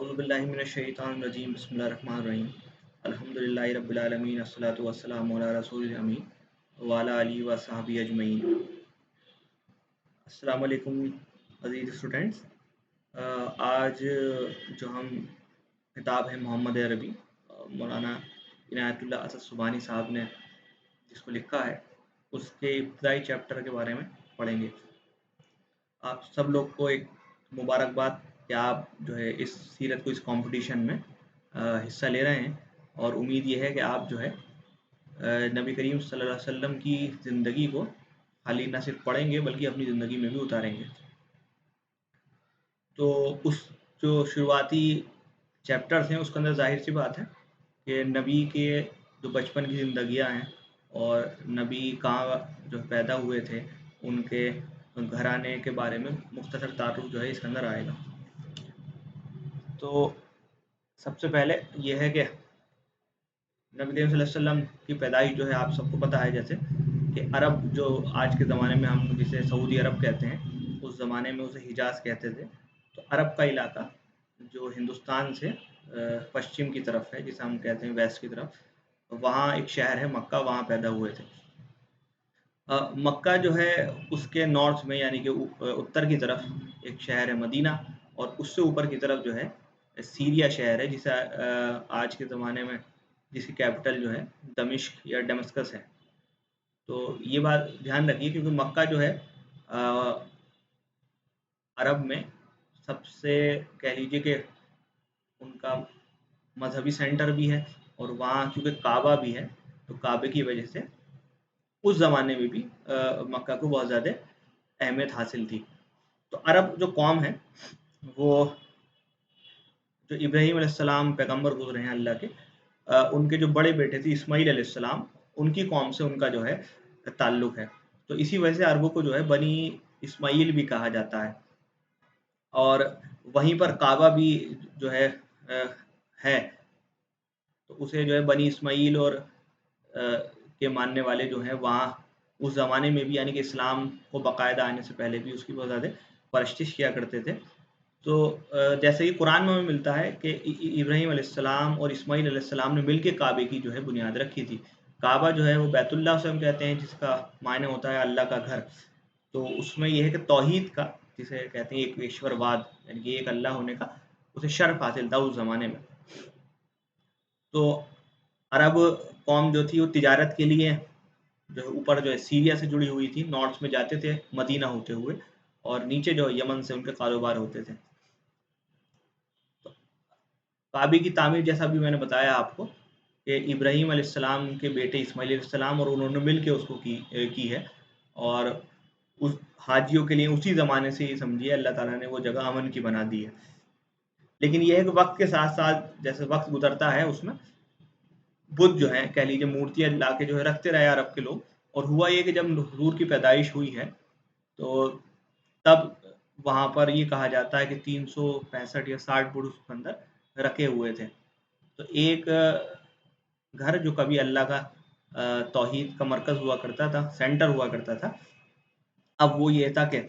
اعوذ باللہ من الشیطان الرجیم بسم اللہ الرحمن الرحیم الحمدللہ رب العالمین الصلاۃ والسلام علی رسول الامین وعلی آلہ وصحبہ اجمعین۔ السلام علیکم عزیز اسٹوڈنٹس، آج جو ہم کتاب ہے محمد عربی مولانا عنایت اللہ اسد سبحانی صاحب نے جس کو لکھا ہے اس کے ابتدائی چیپٹر کے بارے میں پڑھیں گے۔ آپ سب لوگ کو ایک مبارکباد کہ آپ جو ہے اس سیرت کو اس کمپٹیشن میں حصہ لے رہے ہیں، اور امید یہ ہے کہ آپ جو ہے نبی کریم صلی اللہ علیہ وسلم کی زندگی کو خالی نہ صرف پڑھیں گے بلکہ اپنی زندگی میں بھی اتاریں گے۔ تو اس جو شروعاتی چیپٹرز ہیں اس کے اندر ظاہر سی بات ہے کہ نبی کے جو بچپن کی زندگیاں ہیں اور نبی کہاں جو پیدا ہوئے تھے ان کے گھرانے کے بارے میں مختصر تعارف جو ہے اس کے اندر آئے گا۔ تو سب سے پہلے یہ ہے کہ نبی کریم صلی اللہ علیہ وسلم کی پیدائش جو ہے آپ سب کو پتہ ہے، جیسے کہ عرب جو آج کے زمانے میں ہم جسے سعودی عرب کہتے ہیں، اس زمانے میں اسے حجاز کہتے تھے۔ تو عرب کا علاقہ جو ہندوستان سے پشچم کی طرف ہے، جسے ہم کہتے ہیں ویسٹ کی طرف، وہاں ایک شہر ہے مکہ، وہاں پیدا ہوئے تھے۔ مکہ جو ہے اس کے نارتھ میں یعنی کہ اتر کی طرف ایک شہر ہے مدینہ، اور اس سے اوپر کی طرف جو ہے سیریا شہر ہے، جسے آج کے زمانے میں جس کی کیپٹل جو ہے دمشق یا ڈمسکس ہے۔ تو یہ بات دھیان رکھیے کیونکہ مکہ جو ہے عرب میں سب سے کہہ لیجیے کہ ان کا مذہبی سینٹر بھی ہے، اور وہاں کیونکہ کعبہ بھی ہے تو کعبے کی وجہ سے اس زمانے میں بھی مکہ کو بہت زیادہ اہمیت حاصل تھی۔ تو عرب جو قوم ہے وہ جو ابراہیم علیہ السلام پیغمبر گزرے ہیں اللہ کے، ان کے جو بڑے بیٹے تھے اسماعیل علیہ السلام، ان کی قوم سے ان کا جو ہے تعلق ہے۔ تو اسی وجہ سے عربوں کو جو ہے بنی اسماعیل بھی کہا جاتا ہے، اور وہیں پر کعبہ بھی جو ہے تو اسے جو ہے بنی اسماعیل اور کے ماننے والے جو ہیں وہاں اس زمانے میں بھی یعنی کہ اسلام کو باقاعدہ آنے سے پہلے بھی اس کی بہت زیادہ پرستش کیا کرتے تھے۔ تو جیسے کہ قرآن میں ہمیں ملتا ہے کہ ابراہیم علیہ السلام اور اسماعیل علیہ السلام نے مل کے کعبے کی جو ہے بنیاد رکھی تھی۔ کعبہ جو ہے وہ بیت اللہ سے ہم کہتے ہیں، جس کا معنی ہوتا ہے اللہ کا گھر۔ تو اس میں یہ ہے کہ توحید کا، جسے کہتے ہیں ایک ایشور واد یعنی کہ ایک اللہ ہونے کا، اسے شرف حاصل تھا اس زمانے میں۔ تو عرب قوم جو تھی وہ تجارت کے لیے جو اوپر جو ہے سیریا سے جڑی ہوئی تھی، نارتھ میں جاتے تھے مدینہ ہوتے ہوئے، اور نیچے جو یمن سے ان کے کاروبار ہوتے تھے۔ کعبے کی تعمیر جیسا بھی میں نے بتایا آپ کو کہ ابراہیم علیہ السلام کے بیٹے اسماعیل علیہ السلام اور انہوں نے مل کے اس کو کی ہے، اور اس حاجیوں کے لیے اسی زمانے سے یہ سمجھیے اللہ تعالیٰ نے وہ جگہ امن کی بنا دی ہے۔ لیکن یہ ہے کہ وقت کے ساتھ ساتھ جیسے وقت گزرتا ہے اس میں بدھ جو ہیں کہہ لیجیے مورتیاں لا کے جو ہے رکھتے رہے عرب کے لوگ، اور ہوا یہ کہ جب حضور کی پیدائش ہوئی ہے تو تب وہاں پر یہ کہا جاتا ہے کہ 365 یا 60 بدھ اس کے اندر رکھے ہوئے تھے۔ تو ایک گھر جو کبھی اللہ کا توحید کا مرکز ہوا کرتا تھا، سینٹر ہوا کرتا تھا، اب وہ یہ تھا کہ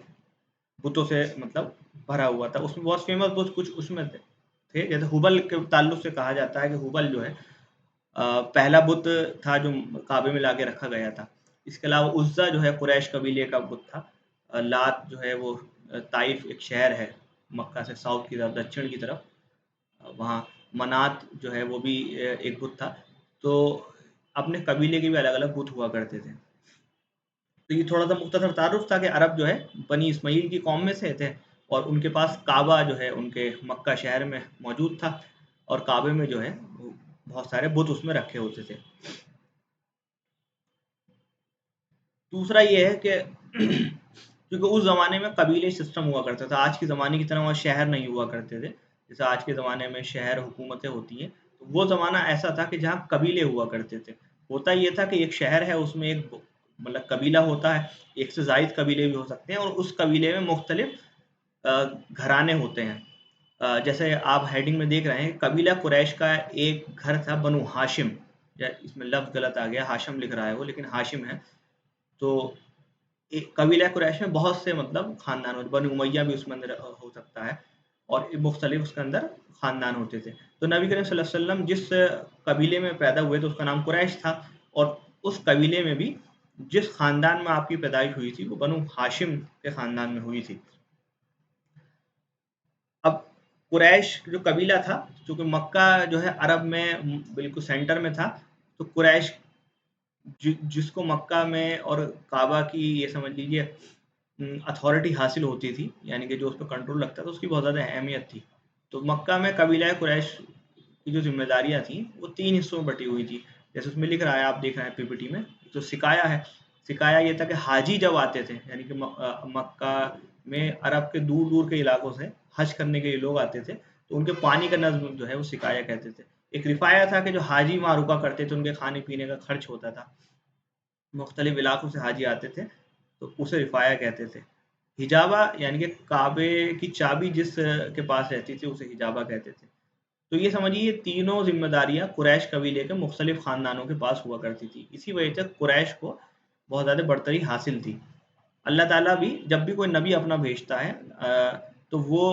بتوں سے مطلب بھرا ہوا تھا۔ اس میں بہت فیمس بت کچھ اس میں تھے، جیسے حبل کے تعلق سے کہا جاتا ہے کہ حبل جو ہے پہلا بت تھا جو کعبے میں لا کے رکھا گیا تھا۔ اس کے علاوہ عزا جو ہے قریش قبیلے کا بت تھا۔ لات جو ہے وہ طائف ایک شہر ہے مکہ سے ساؤتھ کی طرف، دچن کی طرف، وہاں منات جو ہے وہ بھی ایک بت تھا۔ تو اپنے قبیلے کے بھی الگ الگ بت ہوا کرتے تھے۔ تو یہ تھوڑا سا مختصر تعارف تھا کہ عرب جو ہے بنی اسماعیل کی قوم میں سے تھے، اور ان کے پاس کعبہ جو ہے ان کے مکہ شہر میں موجود تھا، اور کعبے میں جو ہے بہت سارے بت اس میں رکھے ہوتے تھے۔ دوسرا یہ ہے کہ کیونکہ اس زمانے میں قبیلے سسٹم ہوا کرتا تھا، آج کے زمانے کی طرح وہاں شہر نہیں ہوا کرتے تھے جیسے آج کے زمانے میں شہر حکومتیں ہوتی ہیں۔ تو وہ زمانہ ایسا تھا کہ جہاں قبیلے ہوا کرتے تھے۔ ہوتا یہ تھا کہ ایک شہر ہے، اس میں ایک مطلب قبیلہ ہوتا ہے، ایک سے زائد قبیلے بھی ہو سکتے ہیں، اور اس قبیلے میں مختلف گھرانے ہوتے ہیں۔ جیسے آپ ہیڈنگ میں دیکھ رہے ہیں قبیلہ قریش کا ایک گھر تھا بنو ہاشم، یا اس میں لفظ غلط آ گیا، ہاشم لکھ رہا ہے وہ لیکن ہاشم ہے۔ تو قبیلہ قریش میں بہت سے مطلب خاندان، بنو امیہ بھی اس میں اندر ہو سکتا ہے۔ اور مختلف اس کے اندر خاندان ہوتے تھے. تو نبی کریم صلی اللہ علیہ وسلم جس قبیلے میں پیدا ہوئے تو اس کا نام قریش تھا، اور اس قبیلے میں بھی جس خاندان میں آپ کی پیدائش ہوئی تھی وہ بنو ہاشم کے خاندان میں ہوئی تھی. اب قریش جو قبیلہ تھا، چونکہ مکہ جو ہے عرب میں بالکل سینٹر میں تھا، تو قریش جس کو مکہ میں اور کعبہ کی یہ سمجھ لیجیے اتھارٹی حاصل ہوتی تھی، یعنی کہ جو اس پہ کنٹرول رکھتا تھا، اس کی بہت زیادہ اہمیت تھی. تو مکہ میں قبیلہ قریش کی جو ذمہ داریاں تھیں وہ 3 حصوں میں بٹی ہوئی تھی. جیسے اس میں لکھ رہا ہے، آپ دیکھ رہے ہیں پی پی ٹی میں، تو سکایا ہے. سکایا یہ تھا کہ حاجی جب آتے تھے، یعنی کہ مکہ میں عرب کے دور دور کے علاقوں سے حج کرنے کے لیے لوگ آتے تھے، تو ان کے پانی کا نظم جو ہے وہ سکایا کہتے تھے. ایک رفایا تھا کہ جو حاجی وہاں رکا کرتے تھے، ان کے کھانے پینے کا خرچ ہوتا تھا، مختلف علاقوں سے حاجی آتے تھے تو اسے رفایا کہتے تھے. حجابہ یعنی کہ کعبے کی چابی جس کے پاس رہتی تھی اسے حجابہ کہتے تھے. تو یہ سمجھیے یہ تینوں ذمہ داریاں قریش قبیلے کے مختلف خاندانوں کے پاس ہوا کرتی تھی. اسی وجہ سے قریش کو بہت زیادہ برتری حاصل تھی. اللہ تعالیٰ بھی جب بھی کوئی نبی اپنا بھیجتا ہے تو وہ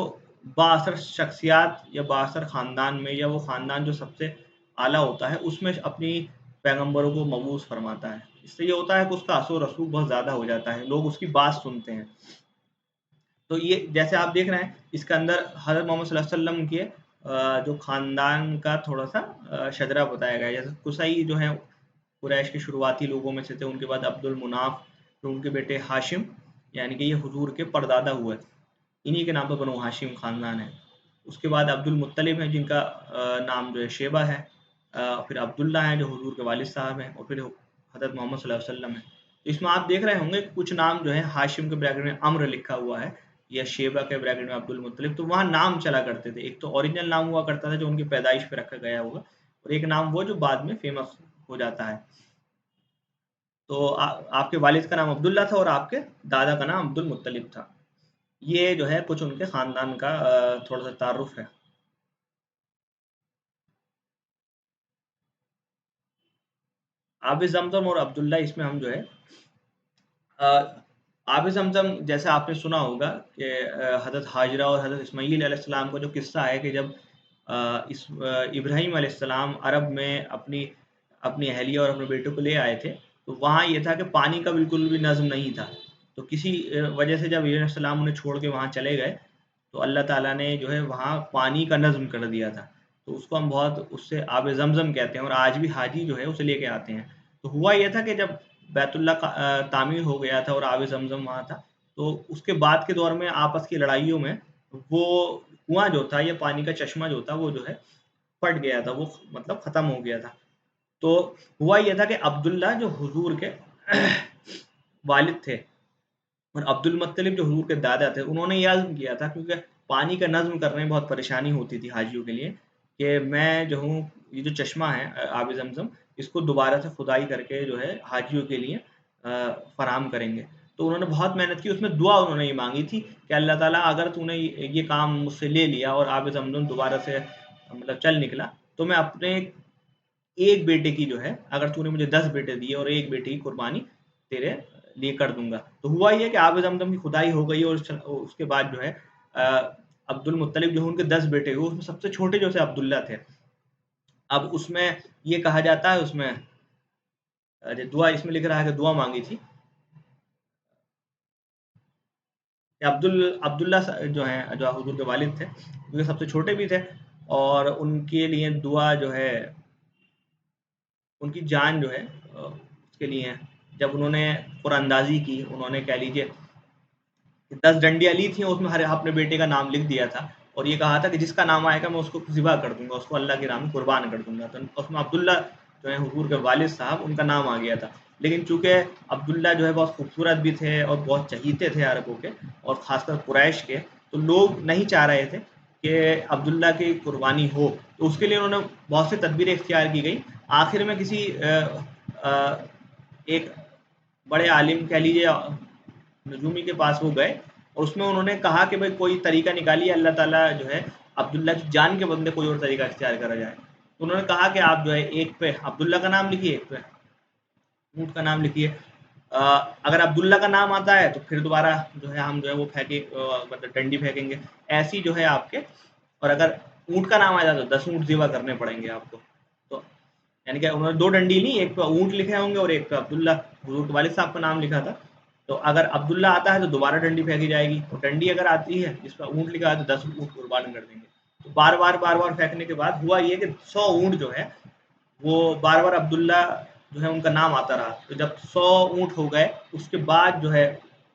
بااثر شخصیات یا بااثر خاندان میں، یا وہ خاندان جو سب سے اعلیٰ ہوتا ہے اس میں اپنی پیغمبروں کو مبعوث فرماتا ہے. اس سے یہ ہوتا ہے کہ اس کا اثر و رسوخ بہت زیادہ ہو جاتا ہے، لوگ اس کی بات سنتے ہیں. تو یہ جیسے آپ دیکھ رہے ہیں اس کے اندر حضرت محمد صلی اللہ علیہ وسلم کے جو خاندان کا تھوڑا سا شجرہ بتایا گیا ہے. جیسے قصی جو ہے قریش کے شروعاتی لوگوں میں سے تھے، ان کے بعد عبد المناف، پھر ان کے بیٹے ہاشم، یعنی کہ یہ حضور کے پردادا ہوئے، انہی کے نام پر بنو ہاشم خاندان ہے. اس کے بعد عبد المطلب ہیں جن کا نام جو ہے شیبہ ہے، پھر عبداللہ ہیں جو حضور کے والد صاحب ہیں، اور پھر حضرت محمد صلی اللہ علیہ وسلم ہیں. تو اس میں آپ دیکھ رہے ہوں گے کچھ نام جو ہے ہاشم کے بریکٹ میں امر لکھا ہوا ہے، یا شیبہ کے بریکٹ میں عبد المطلب. تو وہاں نام چلا کرتے تھے، ایک تو اوریجنل نام ہوا کرتا تھا جو ان کی پیدائش پہ رکھا گیا ہوگا، اور ایک نام وہ جو بعد میں فیمس ہو جاتا ہے. تو آپ کے والد کا نام عبداللہ تھا اور آپ کے دادا کا نام عبد المطلب تھا. یہ جو ہے کچھ ان کے خاندان کا تھوڑا سا تعارف ہے. آب زمزم اور عبداللہ، اس میں ہم جو ہے آب زمزم جیسے آپ نے سنا ہوگا کہ حضرت حاجرہ اور حضرت اسماعیل علیہ السلام کا جو قصہ ہے کہ جب ابراہیم علیہ السلام عرب میں اپنی اہلیہ اور اپنے بیٹوں کو لے آئے تھے، تو وہاں یہ تھا کہ پانی کا بالکل بھی نظم نہیں تھا. تو کسی وجہ سے جب ابراہیم علیہ السلام انہیں چھوڑ کے وہاں چلے گئے تو اللہ تعالیٰ نے جو ہے وہاں پانی کا نظم کر دیا تھا. تو اس کو ہم بہت اس سے آب زمزم کہتے ہیں، اور آج بھی حاجی جو ہے اسے لے کے آتے ہیں. تو ہوا یہ تھا کہ جب بیت اللہ کا تعمیر ہو گیا تھا اور آب زمزم وہاں تھا، تو اس کے بعد کے دور میں آپس کی لڑائیوں میں وہ کنواں جو تھا یا پانی کا چشمہ جو تھا وہ جو ہے پھٹ گیا تھا، وہ مطلب ختم ہو گیا تھا. تو ہوا یہ تھا کہ عبداللہ جو حضور کے والد تھے اور عبد المطلب جو حضور کے دادا تھے، انہوں نے یہ عزم کیا تھا، کیونکہ پانی کا نظم کرنے میں بہت پریشانی ہوتی تھی حاجیوں کے لیے، کہ میں جو ہوں یہ جو چشمہ ہے آب زمزم، اس کو دوبارہ سے کھدائی کر کے جو ہے حاجیوں کے لیے فراہم کریں گے. تو انہوں نے بہت محنت کی، اس میں دعا انہوں نے یہ مانگی تھی کہ اللہ تعالیٰ اگر تو نے یہ کام مجھ سے لے لیا اور آب زمزم دوبارہ سے مطلب چل نکلا، تو میں اپنے ایک بیٹے کی جو ہے، اگر تو نے مجھے 10 بیٹے دیے اور ایک بیٹے کی قربانی تیرے لیے کر دوں گا. تو ہوا یہ کہ آب زمزم کی کھدائی ہو گئی، اور اس کے بعد جو ہے عبد المطلب جو ان کے 10 بیٹے ہوئے، اس میں سب سے چھوٹے جو سے عبداللہ تھے. اب اس میں یہ کہا جاتا ہے، اس میں دعا اس میں لکھ رہا ہے کہ دعا مانگی تھی کہ عبداللہ جو ہیں جو حضور کے والد تھے، کیونکہ سب سے چھوٹے بھی تھے، اور ان کے لیے دعا جو ہے ان کی جان جو ہے اس کے لیے جب انہوں نے قرآن اندازی کی، انہوں نے کہہ لیجیے 10 ڈنڈیاں لی تھیں، اس میں ہر اپنے بیٹے کا نام لکھ دیا تھا، اور یہ کہا تھا کہ جس کا نام آئے گا میں اس کو ذبح کر دوں گا، اس کو اللہ کی راہ میں قربان کر دوں گا. تو اس میں عبداللہ جو ہے حضور کے والد صاحب، ان کا نام آ گیا تھا. لیکن چونکہ عبداللہ جو ہے بہت خوبصورت بھی تھے اور بہت چہیتے تھے عربوں کے، اور خاص کر قریش کے، تو لوگ نہیں چاہ رہے تھے کہ عبداللہ کی قربانی ہو. تو اس کے لیے انہوں نے بہت سی تدبیریں اختیار کی گئی. آخر میں کسی ایک بڑے عالم کہہ لیجیے نجومی کے پاس وہ گئے، اور اس میں انہوں نے کہا کہ بھائی کوئی طریقہ نکالیے، اللہ تعالیٰ جو ہے عبداللہ کی جان کے بدلے کوئی اور طریقہ اختیار کرا جائے. تو انہوں نے کہا کہ آپ جو ہے ایک پہ عبداللہ کا نام لکھیے، ایک پہ اونٹ کا نام لکھیے. اگر عبداللہ کا نام آتا ہے تو پھر دوبارہ جو ہے ہم جو ہے وہ مطلب ڈنڈی پھینکیں گے، ایسی جو ہے آپ کے. اور اگر اونٹ کا نام آ جاتا تو 10 اونٹ ذبح کرنے پڑیں گے آپ کو. تو یعنی کہ انہوں نے 2 ڈنڈی لی، ایک پہ اونٹ لکھے ہوں گے اور ایک پہ عبداللہ حضور کے والد صاحب کا نام لکھا تھا. تو اگر عبداللہ آتا ہے تو دوبارہ ڈنڈی پھینکی جائے گی، اور ڈنڈی اگر آتی ہے جس پہ اونٹ لکھا ہے تو 10 اونٹ قربان کر دیں گے. تو بار بار پھینکنے کے بعد ہوا یہ کہ 100 اونٹ جو ہے وہ بار بار عبداللہ جو ہے ان کا نام آتا رہا. تو جب 100 اونٹ ہو گئے اس کے بعد جو ہے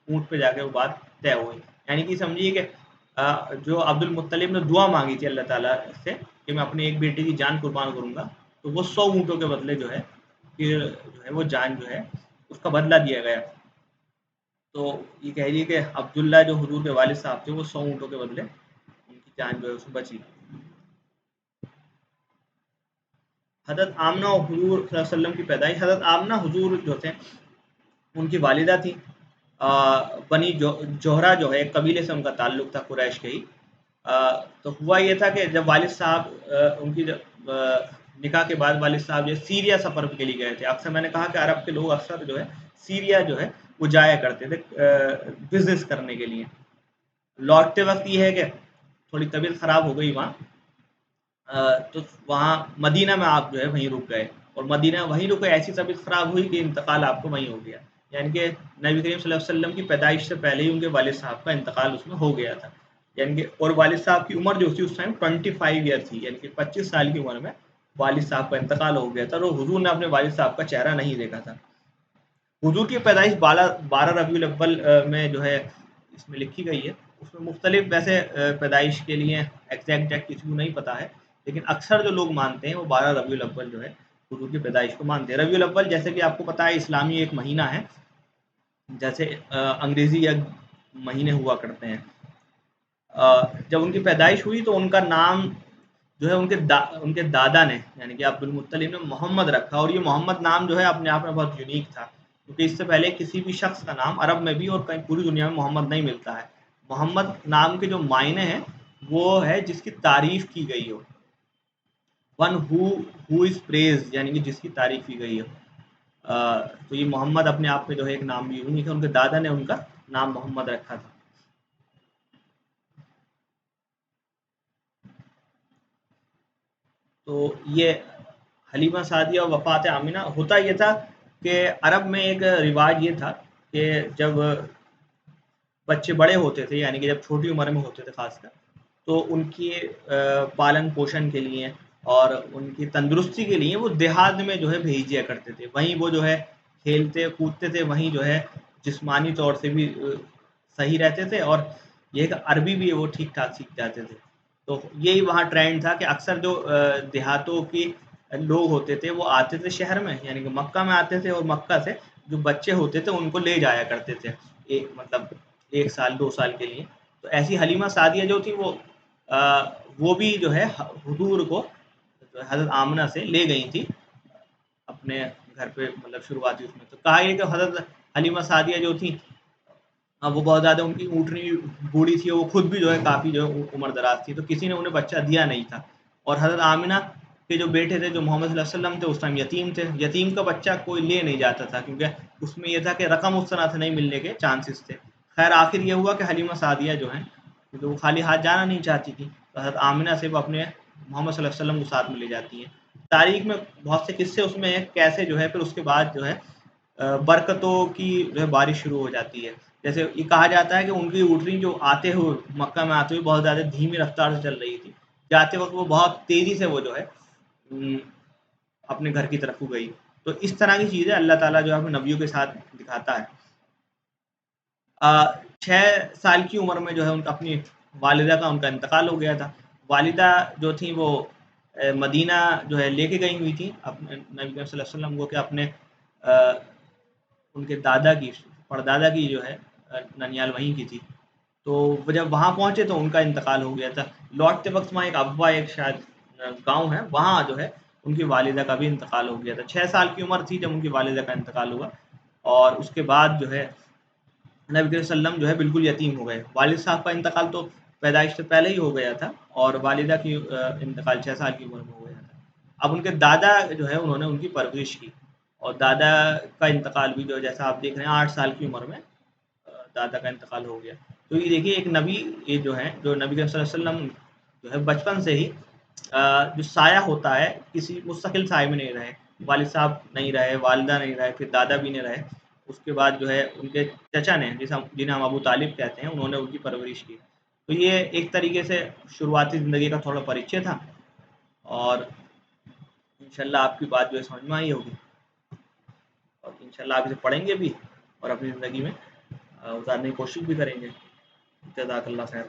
اونٹ پہ جا کے وہ بات طے ہوئی. یعنی کہ سمجھیے کہ جو عبد المطلب نے دعا مانگی تھی اللہ تعالیٰ سے کہ میں اپنے ایک بیٹے کی جان قربان کروں گا، تو وہ 100 اونٹوں کے بدلے جو ہے پھر جو ہے وہ جان جو ہے اس کا بدلہ دیا گیا. تو یہ کہہ لیے کہ عبداللہ جو حضور کے والد صاحب تھے وہ 100 اونٹوں کے بدلے ان کی جان جو ہے اس میں بچی. حضرت آمنہ اور حضور صلی اللہ علیہ وسلم کی پیدائش. حضرت آمنہ حضور جو تھے ان کی والدہ تھی. بنی جوہرا جو ہے ایک قبیلے سے ان کا تعلق تھا، قریش کے ہی. تو ہوا یہ تھا کہ جب والد صاحب ان کی نکاح کے بعد والد صاحب جو سیریا سفر کے لیے گئے تھے. اکثر میں نے کہا کہ عرب کے لوگ اکثر جو ہے سیریا جو ہے وہ جایا کرتے تھے بزنس کرنے کے لیے. لوٹتے وقت یہ ہے کہ تھوڑی طبیعت خراب ہو گئی وہاں، تو وہاں مدینہ میں آپ جو ہے وہیں رک گئے، اور مدینہ وہیں رکے. ایسی طبیعت خراب ہوئی کہ انتقال آپ کو وہیں ہو گیا. یعنی کہ نبی کریم صلی اللہ علیہ وسلم کی پیدائش سے پہلے ہی ان کے والد صاحب کا انتقال اس میں ہو گیا تھا. یعنی کہ اور والد صاحب کی عمر جو تھی اس ٹائم 25 ایئر تھی، یعنی کہ 25 سال کی عمر میں والد صاحب کا انتقال ہو گیا تھا. اور حضور نے اپنے والد صاحب کا چہرہ نہیں دیکھا تھا. حضور کی پیدائش 12 ربیع الاول میں جو ہے اس میں لکھی گئی ہے. اس میں مختلف ویسے پیدائش کے لیے ایگزیکٹ ڈیٹ کسی کو نہیں پتا ہے، لیکن اکثر جو لوگ مانتے ہیں وہ 12 ربیع الاول جو ہے حضور کی پیدائش کو مانتے ہیں. ربیع الاول جیسے کہ آپ کو پتا ہے اسلامی ایک مہینہ ہے، جیسے انگریزی یا مہینے ہوا کرتے ہیں. جب ان کی پیدائش ہوئی تو ان کا نام جو ہے ان کے دادا نے یعنی کہ عبد المطلب نے محمد رکھا. اور یہ محمد نام جو ہے اپنے آپ میں بہت یونیک تھا، کیونکہ اس سے پہلے کسی بھی شخص کا نام عرب میں بھی اور کہیں پوری دنیا میں محمد نہیں ملتا ہے. محمد نام کے جو معنی ہیں وہ ہے جس کی تعریف کی گئی ہو. ون ہو از پریز، یعنی کہ جس کی تعریف کی گئی ہو. تو یہ محمد اپنے آپ میں جو ہے ایک نام بھی یونیک ہے. ان کے دادا نے ان کا نام محمد رکھا تھا. تو یہ حلیمہ سعدیہ اور وفات آمنہ ہوتا یہ تھا کہ عرب میں ایک رواج یہ تھا کہ جب بچے بڑے ہوتے تھے، یعنی کہ جب چھوٹی عمر میں ہوتے تھے خاص کر، تو ان کی پالن پوشن کے لیے اور ان کی تندرستی کے لیے وہ دیہات میں جو ہے بھیج دیا کرتے تھے. وہیں وہ جو ہے کھیلتے کودتے تھے، وہیں جو ہے جسمانی طور سے بھی صحیح رہتے تھے، اور یہ کہ عربی بھی وہ ٹھیک ٹھاک سیکھ جاتے تھے. تو یہی وہاں ٹرینڈ تھا کہ اکثر جو دیہاتوں کی لوگ ہوتے تھے وہ آتے تھے شہر میں، یعنی کہ مکہ میں آتے تھے، اور مکہ سے جو بچے ہوتے تھے ان کو لے جایا کرتے تھے مطلب 1 سال 2 سال کے لیے. تو ایسی حلیمہ سعدیہ جو تھی وہ بھی جو ہے حضور کو حضرت آمنہ سے لے گئی تھی اپنے گھر پہ، مطلب شروعاتی اس میں. تو کہا یہ کہ حضرت حلیمہ سعدیہ جو تھی وہ بہت زیادہ ان کی اونٹنی بوڑھی تھی، وہ خود بھی جو ہے کافی جو ہے عمر دراز تھی، تو کسی نے انہیں بچہ دیا نہیں تھا. اور حضرت آمنہ کے جو بیٹے تھے جو محمد صلی اللہ علیہ وسلم تھے اس ٹائم یتیم تھے. یتیم کا بچہ کوئی لے نہیں جاتا تھا، کیونکہ اس میں یہ تھا کہ رقم اس طرح سے نہیں ملنے کے چانسز تھے. خیر آخر یہ ہوا کہ حلیمہ سعدیہ جو ہیں کیونکہ وہ خالی ہاتھ جانا نہیں چاہتی تھی، تو حضرت آمنہ سے وہ اپنے محمد صلی اللہ علیہ وسلم کو ساتھ میں لے جاتی ہیں. تاریخ میں بہت سے قصے اس میں کیسے جو ہے پھر اس کے بعد جو ہے برکتوں کی جو ہے بارش شروع ہو جاتی ہے. جیسے یہ کہا جاتا ہے کہ ان کی اونٹنی جو آتے ہوئے مکہ میں آتے ہوئے بہت زیادہ دھیمی رفتار سے چل رہی تھی، جاتے وقت وہ بہت تیزی سے وہ جو ہے اپنے گھر کی طرف کو گئی. تو اس طرح کی چیزیں اللہ تعالیٰ جو ہے اپنے نبیوں کے ساتھ دکھاتا ہے. 6 سال کی عمر میں جو ہے ان کا اپنی والدہ کا ان کا انتقال ہو گیا تھا. والدہ جو تھیں وہ مدینہ جو ہے لے کے گئی ہوئی تھی اپنے نبی صلی اللہ علیہ وسلم کو، کہ اپنے ان کے دادا کی پردادا کی جو ہے ننیال وہیں کی تھی. تو جب وہاں پہنچے تو ان کا انتقال ہو گیا تھا. لوٹتے وقت وہاں ایک ابوا ایک شاید گاؤں ہے، وہاں جو ہے ان کی والدہ کا بھی انتقال ہو گیا تھا. 6 سال کی عمر تھی جب ان کی والدہ کا انتقال ہوا، اور اس کے بعد جو ہے نبی صلی اللہ علیہ وسلم جو ہے بالکل یتیم ہو گئے. والد صاحب کا انتقال تو پیدائش سے پہلے ہی ہو گیا تھا، اور والدہ کی انتقال 6 سال کی عمر میں ہو گیا تھا. اب ان کے دادا جو ہے انہوں نے ان کی پرورش کی. اور دادا کا انتقال بھی جو جیسا آپ دیکھ رہے ہیں 8 سال کی عمر میں دادا کا انتقال ہو گیا. تو یہ دیکھیے ایک نبی یہ جو ہے جو نبی صلی اللہ علیہ وسلم جو ہے بچپن سے ہی جو سایہ ہوتا ہے کسی مستقل سائے میں نہیں رہے, والد صاحب نہیں رہے, والدہ نہیں رہے, پھر دادا بھی نہیں رہے, اس کے بعد جو ہے ان کے چچا نے جنہیں ہم ابو طالب کہتے ہیں انہوں نے ان کی پرورش کی. تو یہ ایک طریقے سے شروعاتی زندگی کا تھوڑا پریچے تھا, اور انشاءاللہ آپ کی بات جو ہے سمجھ میں آئی ہوگی, اور انشاءاللہ آپ اسے پڑھیں گے بھی اور اپنی زندگی میں اتارنے کی کوشش بھی کریں گے. جزاک اللہ خیر.